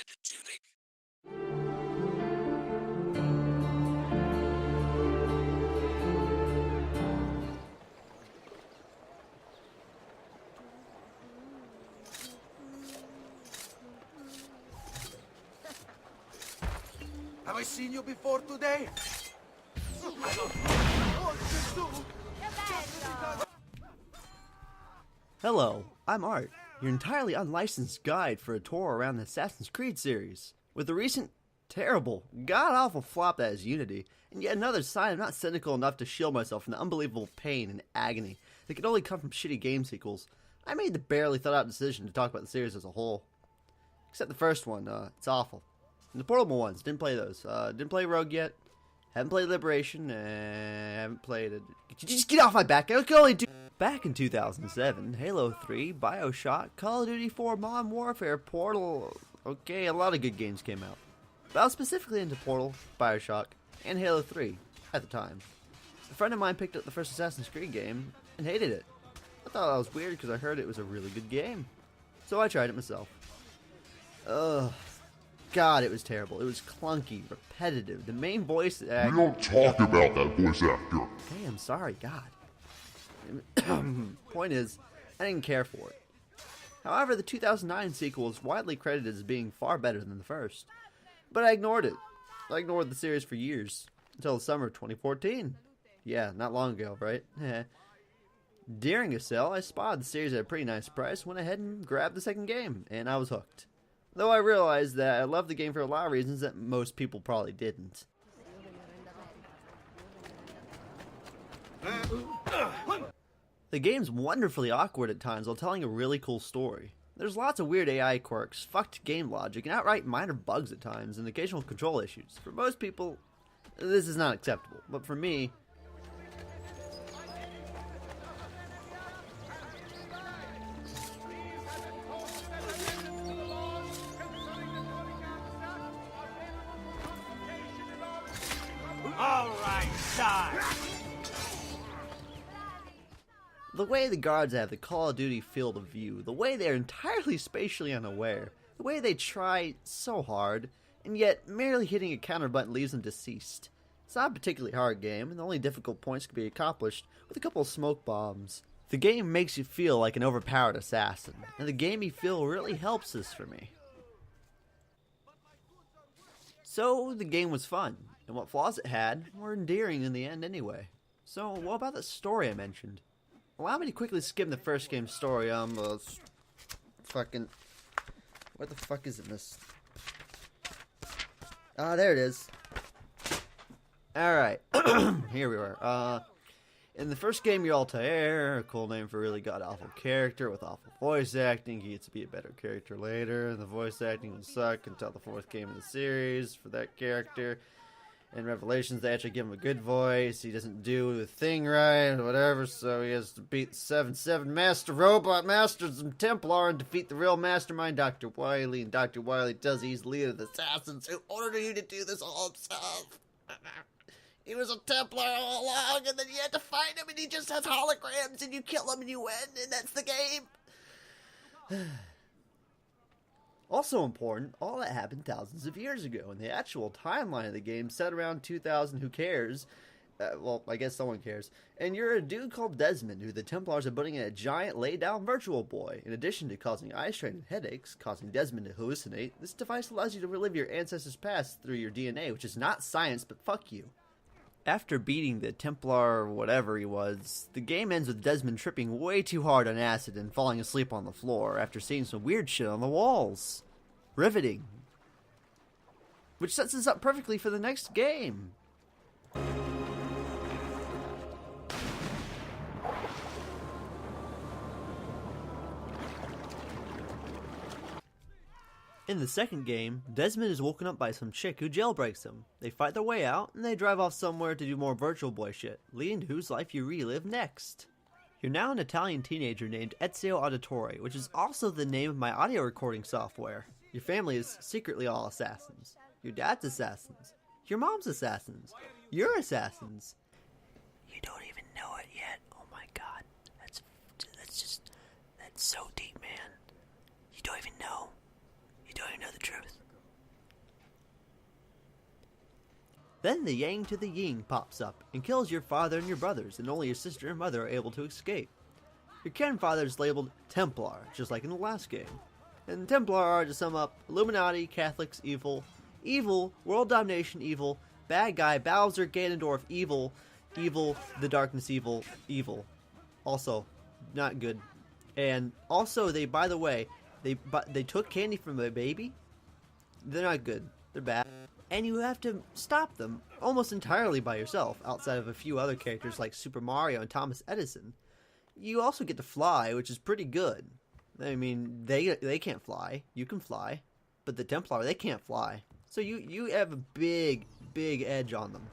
Have I seen you before today? Hello, I'm Art, your entirely unlicensed guide for a tour around the Assassin's Creed series. With the recent, terrible, god-awful flop that is Unity, and yet another sign I'm not cynical enough to shield myself from the unbelievable pain and agony that can only come from shitty game sequels, I made the barely thought-out decision to talk about the series as a whole. Except the first one, it's awful. And the portable ones, didn't play those. Didn't play Rogue yet. Haven't played Liberation, and haven't played it. Just get off my back! I can only do. Back in 2007, Halo 3, Bioshock, Call of Duty 4, Modern Warfare, Portal. Okay, a lot of good games came out. But I was specifically into Portal, Bioshock, and Halo 3 at the time. A friend of mine picked up the first Assassin's Creed game and hated it. I thought that was weird because I heard it was a really good game. So I tried it myself. Ugh. God, it was terrible. It was clunky, repetitive. The main voice actor... We don't talk about that voice actor. Hey, I'm sorry, God. Point is, I didn't care for it. However, the 2009 sequel is widely credited as being far better than the first. But I ignored it. I ignored the series for years. Until the summer of 2014. Yeah, not long ago, right? During a sale, I spotted the series at a pretty nice price, went ahead and grabbed the second game, and I was hooked. Though I realized that I loved the game for a lot of reasons that most people probably didn't. The game's wonderfully awkward at times while telling a really cool story. There's lots of weird AI quirks, fucked game logic, and outright minor bugs at times, and occasional control issues. For most people, this is not acceptable, but for me... Alright, die! The way the guards have the Call of Duty field of view, the way they're entirely spatially unaware, the way they try so hard, and yet merely hitting a counter button leaves them deceased. It's not a particularly hard game, and the only difficult points can be accomplished with a couple of smoke bombs. The game makes you feel like an overpowered assassin, and the gamey feel really helps this for me. So, the game was fun, and what flaws it had were endearing in the end anyway. So, what about the story I mentioned? Allow me to quickly skim the first game's story. Fucking... Where the fuck is it, miss? Ah, there it is. Alright. Here we are. In the first game, you're Altair, a cool name for a really god-awful character with awful voice acting. He gets to be a better character later, and the voice acting would suck until the fourth game of the series for that character. In Revelations, they actually give him a good voice. He doesn't do the thing right, or whatever, so he has to beat the 7-7 Master Robot Masters and Templar and defeat the real mastermind, Dr. Wily. And Dr. Wily tells he's the leader of the assassins who ordered you to do this all himself. He was a Templar all along, and then you had to fight him, and he just has holograms, and you kill him, and you win, and that's the game. Also important, all that happened thousands of years ago, and the actual timeline of the game set around 2000, who cares? Well, I guess someone cares. And you're a dude called Desmond, who the Templars are putting in a giant laid-down virtual boy. In addition to causing eye strain and headaches, causing Desmond to hallucinate, this device allows you to relive your ancestors' past through your DNA, which is not science, but fuck you. After beating the Templar or whatever he was, the game ends with Desmond tripping way too hard on acid and falling asleep on the floor after seeing some weird shit on the walls. Riveting. Which sets us up perfectly for the next game. In the second game, Desmond is woken up by some chick who jailbreaks him. They fight their way out, and they drive off somewhere to do more Virtual Boy shit, leading to whose life you relive next. You're now an Italian teenager named Ezio Auditore, which is also the name of my audio recording software. Your family is secretly all assassins. Your dad's assassins. Your mom's assassins. You're assassins. You don't even know it yet. Oh my god. That's so deep, man. You don't even know. You don't even know the truth. Then the Yang to the Ying pops up and kills your father and your brothers, and only your sister and mother are able to escape. Your grandfather is labeled Templar, just like in the last game. And Templar are, to sum up, Illuminati, Catholics, evil, evil, world domination, evil, bad guy, Bowser, Ganondorf, evil, evil, the darkness, evil, evil. Also, not good. And also, they, by the way, they took candy from a baby. They're not good. They're bad. And you have to stop them almost entirely by yourself, outside of a few other characters like Super Mario and Thomas Edison. You also get to fly, which is pretty good. I mean, they can't fly. You can fly. But the Templar, they can't fly. So you have a big edge on them,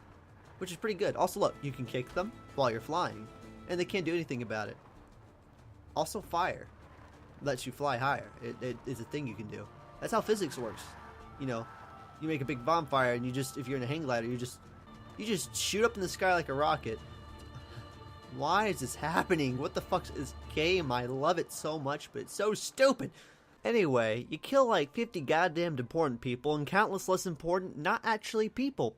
which is pretty good. Also, look, you can kick them while you're flying, and they can't do anything about it. Also, fire lets you fly higher. It is a thing you can do. That's how physics works. You know, you make a big bonfire, and if you're in a hang glider, you just shoot up in the sky like a rocket. Why is this happening? What the fuck is this game? I love it so much, but it's so stupid. Anyway, you kill like 50 goddamn important people and countless less important, not actually people.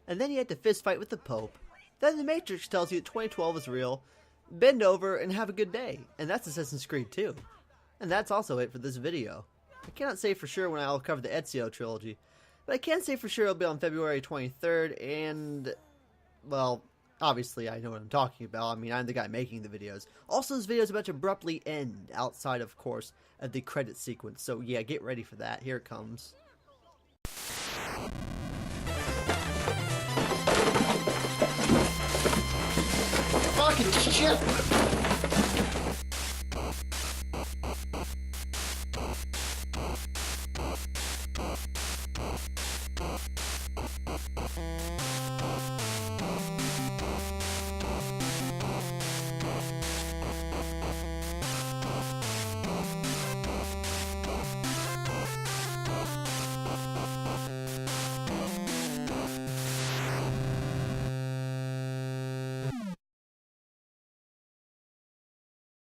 And then you have to fist fight with the Pope. Then the Matrix tells you that 2012 is real. Bend over and have a good day. And that's Assassin's Creed 2. And that's also it for this video. I cannot say for sure when I'll cover the Ezio trilogy, but I can say for sure it'll be on February 23rd, and, well, obviously I know what I'm talking about. I mean, I'm the guy making the videos. Also, this video is about to abruptly end, outside, of course, of the credit sequence, so yeah, get ready for that. Here it comes. Fucking shit!